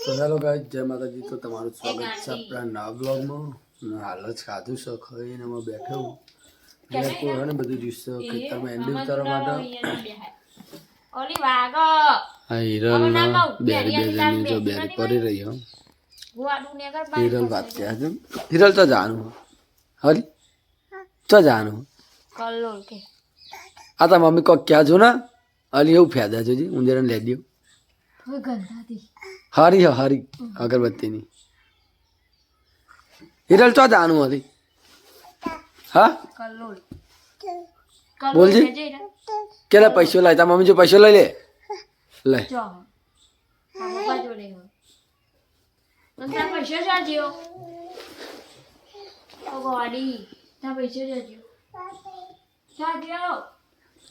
તો ચાલો ગાઈસ, જય માતાજી. તો તમારું સ્વાગત છે આપણા નવા બ્લોગમાં. હાલ જ ખાધું છે, ખાઈને અમે બેઠો હું બધું જ્યુસ ખેતરમાં એન્ડી ઉતારવા માટે. હા, હિરલ બેરી બેરી જો બેરી પડી રહી હો. હિરલ વાત ક્યાં છે? હિરલ તો જાનું હરી તો જાનું આ તા મમ્મી કોક ક્યાં છો ને અલી એવું ફાયદા જોજી ઉંદેરા લે દો હારી હારી અગરબત્તીની હિરલ તો જાનું હરી હા બોલજી કેટલા પૈસો લાય તા મમ્મી જો પૈસો લઈ લે લે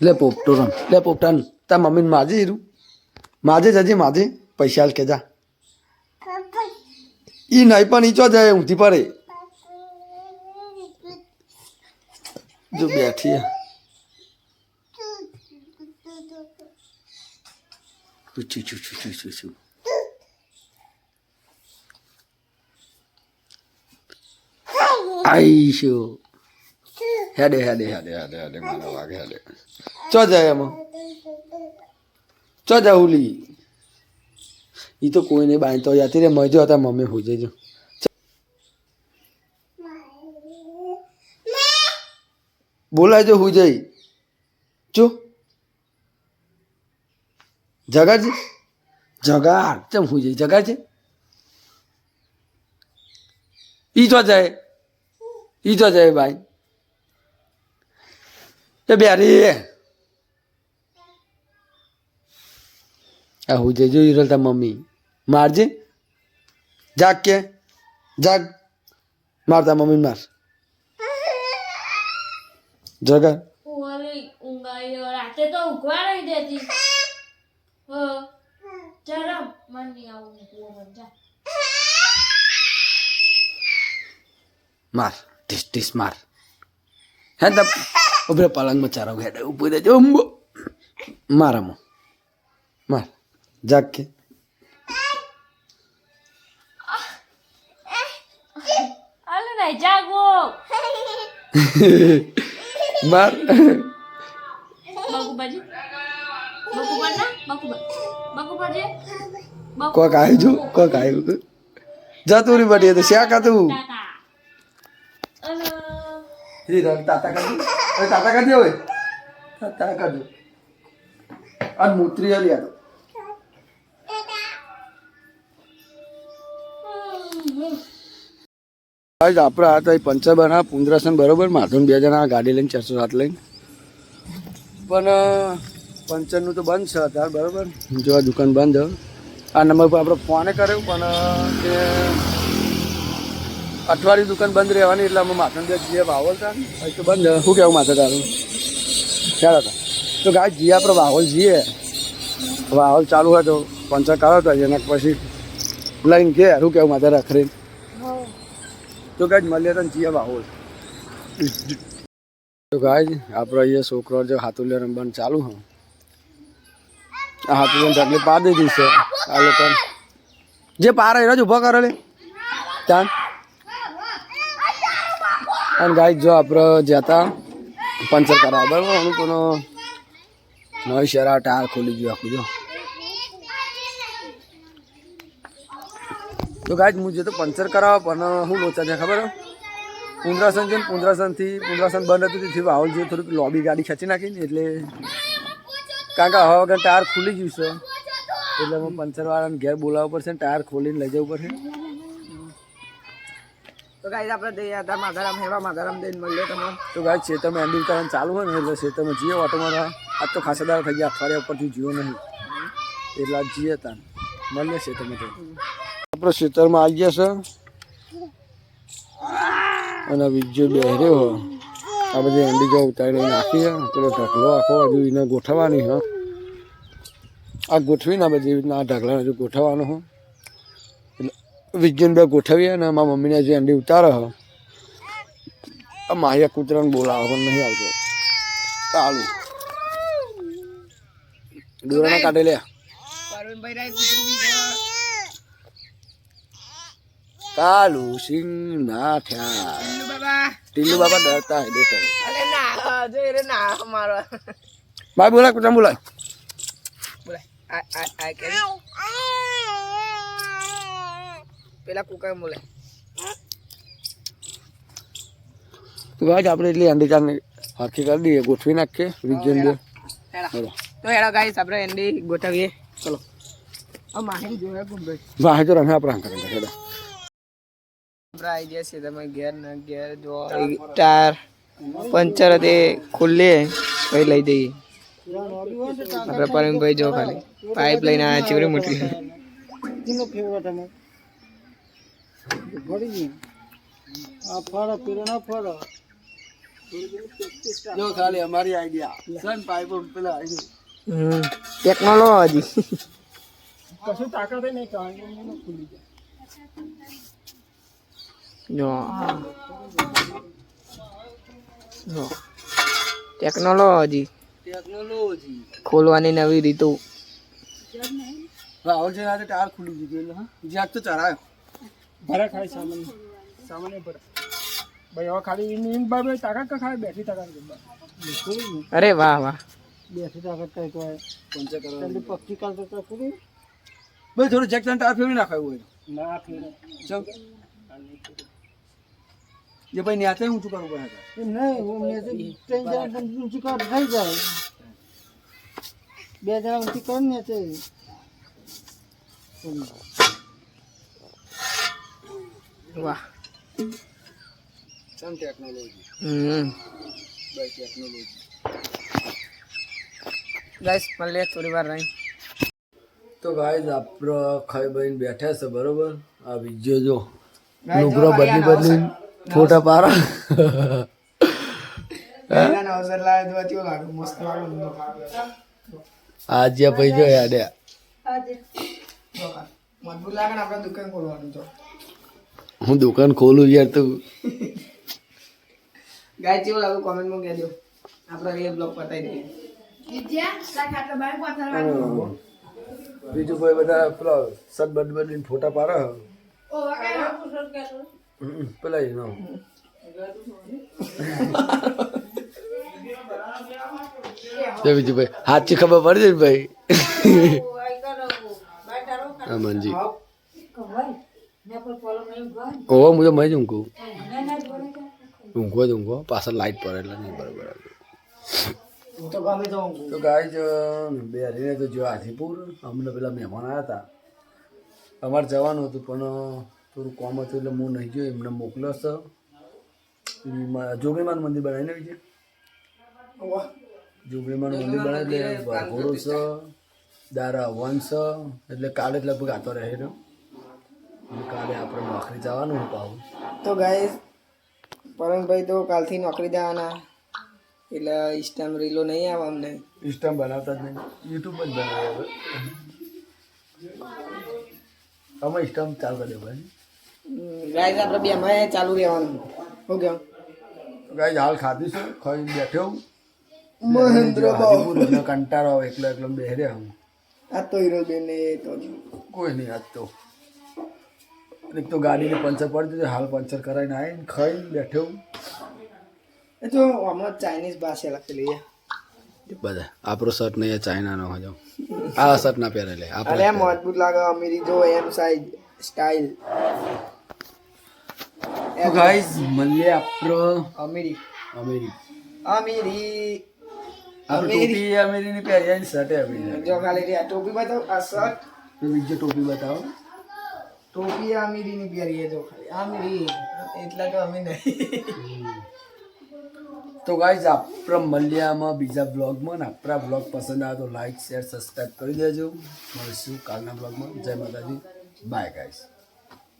લે પોપટો રમ લે પોપટાન તા મમ્મીને માજી હીરું માજે જજી માજે પૈસા હાલ કે જા ઈ નહીં પણ ઈ ચો જાય ઊંધી પડે જો બેઠી છું આઈશો હેડે હેડે હેડે હેડે હેડે મારા વાગે હેડે ચો જાય એમાં ચો જાઉલી ઈ તો કોઈ નહીં બાંધતો યાતી રે મજો હતા મમ્મી હોઈ જજો બોલાય જો હોઈ જઈ ચો જગાડ છે જગાડ ચમ હોઈ જઈ જગાડ છે ઈ ચો જાય ભાઈ એ બેરી આ હું જઈ જોઈ તા મમ્મી મારજે જાગ કે જાગ મારતા મમ્મી માર જગા રાતે તો ઉગવા નહીં દેતી ચરમ મન નહીં આવું માર ટીસ ટીસ માર હે તબ ઉભરે પલંગમાં ચારો હેડે ઉભો દેજો ઉંબો મારામાં માર જાગ કે અલે નહીં જાગો માર બાકુબાજી બાકુબાજી કોક આવ્યું જતું રી બટી તો શ્યા કાતું તાતા કાઢી હવે તાતા કાઢો આ મૂત્રી આલી આ તો આપણે આ તો પંચર બના પુંદરાસન બરોબર માધવન 2 જણા ગાડી લઈને 407 લઈને પણ પંચરનું તો બંધ છે અત્યારે બરોબર જો આ દુકાન બંધ આ નંબર પર આપણે ફોને કર્યો પણ કે અઠવાડિયું દુકાન બંધ રહેવાની એટલે અમે માથાને જીએ વાવલ હતા ને તો બંધ શું કહેવું માથે તારું ખ્યાલ હતા તો ગાય જીએ આપણે વાવલ જઈએ વાવલ ચાલુ હોય તો પંચર કરો તો એના પછી લઈને કે શું કહેવું માથે રખડીને તો ગાય મળીએ તો જીએ વાવલ તો ગાય આપણે અહીંયા છોકરો જો હાથુલે રમવાનું ચાલુ હા આ હાથુલે ઢગલી પાર દીધી છે આ લોકો જે પાર એ જ ઊભો કરે લે ત્યાં અને ગાય જો આપણે જતા પંચર કરાવવા બરાબર હું કોનો નવી શેરા ટાયર ખોલી ગયું આખું જો તો ગાય હું જે તો પંચર કરાવવા પણ શું લોચા છે ખબર પુંદરાસન છે ને પુંદરાસન બંધ હતું તેથી વાવલ જે થોડીક લોબી ગાડી ખેંચી નાખી ને એટલે કારણ કે હવે વગર ટાયર ખુલી ગયું છે એટલે હું પંચરવાળાને ઘેર બોલાવવું પડશે ને ટાયર ખોલીને લઈ જવું પડશે તો ગાય આપણે જઈએ હતા માધારામ દઈને મળીએ તમે તો ગાય ખેતરમાં એન્ડિંગ કરવાનું ચાલુ હોય ને એટલે ખેતરમાં જીઓ ઓટોમાં આજ તો ખાસા દાડા થઈ ગયા અઠવાડિયા ઉપરથી જીવો નહીં એટલે આજ જીએ હતા મળીએ ખેતરમાં તો આપણે ખેતરમાં આવી ગયા છે અને બીજો બેહર્યો હો આ બધી એન્ડી જો ઉતારીને નાખી પેલો ઢગલો આખો હજુ એને ગોઠવવાની હા આ ગોઠવીને બધી રીતના આ ઢગલાને હજુ ગોઠવવાનો હો વિજ્ઞાન બે ગોઠવીએ ને મારા મમ્મીને જે એન્ડી ઉતારે હો આ માહિયા કૂતરાને બોલાવો પણ નહીં આવતો ચાલુ દોરાના કાઢે લે कालू सिंह ना था टिल्लू बाबा डरता है देखो અલે ના જો રે ના મારો भाई बोला कुछ बोला બોલે આ કે પેલા કુકા બોલે तो भाई આપણે એટલી અંડી ચાને હાથી કરી દઈએ ગોઠવી નાખીએ વિજન દે બોલો તો હેડો ગાઈસ આપણે એન્ડી ગોઠવીએ ચલો આ માહિતી જોયા ગુંબે વાહ તો રમે આપણે કરે હેડો આપણે આવી ગયા છે તમે ઘેર ના ઘેર જો ટાયર પંચર તે ખુલ્લે ભાઈ લઈ જઈએ આપણે પરમભાઈ જો ખાલી પાઇપ લઈને આવ્યા ચીવરી મોટી કિલો ફેવરેટ અમે પડી આ ફાળો પીરો ના ફાળો જો ખાલી અમારી આઈડિયા સન પાઇપ પેલા ટેકનોલોજી કશું તાકાત નહીં કાંઈ ખુલી જાય જો ટેકનોલોજી ટેકનોલોજી ખોલવાની નવી રીતો રાહુલ છે આજે ટાર ખુલી ગયું એટલે હા જ્યાં તો ચરાયો ભરા ખાલી સામાન સામાન ભરા ભાઈ હવે ખાલી ઇન બાબે તાકાત કા ખાલી બેઠી તાકાત અરે વાહ વાહ બેઠી તાકાત કઈ કોઈ પંચે કરવા જલ્દી પક્કી કાલ તો ખુલી ભાઈ થોડું જેક્શન ટાર ફેરવી નાખાયું હોય ના ફેરે ચલ જે ભાઈ ન્યાતે ઊંચું કરવું પડે એમ નહીં હું ન્યાતે ત્રણ જણા ઊંચી કર થઈ જાય બે જણા ઊંચી કર ન્યાતે વાહ સમ ટેકનોલોજી બાય ટેકનોલોજી ગાઈસ મળીએ થોડી વાર રહી તો ગાઈસ આપણે ખાઈ બહીને બેઠા છે બરોબર આ વિડીયો જો લુગરો બદલી ફોટા પારા આજે ભાઈ જો યાદ મજબૂત લાગે ને આપણે દુકાન ખોલવાનું તો હું દુકાન ખોલું યાર તો ગાય કેવું લાગે કોમેન્ટમાં કહેજો આપણે એ બ્લોગ પતાવી દઈએ બીજું કોઈ બધા પેલા સદ બદલીને ફોટા પારા પેલા નો બીજું ભાઈ હાચી ખબર પડે ને ભાઈ મંજી ઓહો મુझे मैं ઊંઘો ઊંઘો પાછળ લાઈટ પડે એટલે નહીં બરાબર તો ગાઈસ બે હરીને તો જો હાથીપુર અમને પેલા મહેમાન આવ્યા હતા અમારે જવાનું હતું પણ થોડું કોમ હતું એટલે હું નહીં ગયો એમને મોકલ્યો છે જોગણીમાનું મંદિર બનાવીને છે જોગણીમાનું મંદિર બનાવી એટલે ભરઘોડો છે દારા હવન છે એટલે કાલે જ લગભગ આતો રહે ને કાલે આપણે નોકરી જવાનું હું પાવું તો ગાઈસ પરમભાઈ તો કાલથી નોકરી જવાના એટલે ઇન્સ્ટામ રીલો નહીં આવે અમને ઇન્સ્ટામ બનાવતા જ નહીં યુટ્યુબ જ બનાવે હવે અમે ઇન્સ્ટામ ચાલુ કરી દેવાય ગાઈસ આપણે બે માં ચાલુ રહેવાનું હો ગયો ગાઈસ હાલ ખાધું છે ખાઈ બેઠો મહેન્દ્ર એટલે કંટાળો આવે એકલો બેહરે હું આ તો હીરો બેન ને તો કોઈ નહીં આજ તો એક તો ગાડીને પંચર પડી દીધું હાલ પંચર કરાવીને આવીને ખાઈને બેઠો એ તો હમણાં ચાઇનીઝ ભાષા લખેલી છે બધા આપણો શર્ટ નહીં ચાઇનાનો હજો આ શર્ટ ના પહેરે લે અરે મજબૂત લાગે અમીરી જો એમ સાઈઝ સ્ટાઇલ તો ગાઈસ મળીએ આપણો અમીરી અમેરી અમીરી આપણે ટોપી અમેરીની પહેરી અને શર્ટ અમેરી જો ખાલી રે ટોપી બતાવ આ શર્ટ બીજો ટોપી બતાવો ટોપી અમીરી ની પહેરીએ જો ખાલી અમીરી એટલા તો અમે નહીં તો ગાઈઝ આપણે મળ્યામાં બીજા બ્લોગમાં ને આપણા બ્લોગ પસંદ આવે તો લાઈક શેર સબસ્ક્રાઈબ કરી દેજો મળીશું કાલના બ્લોગમાં જય માતાજી બાય ગાઈઝ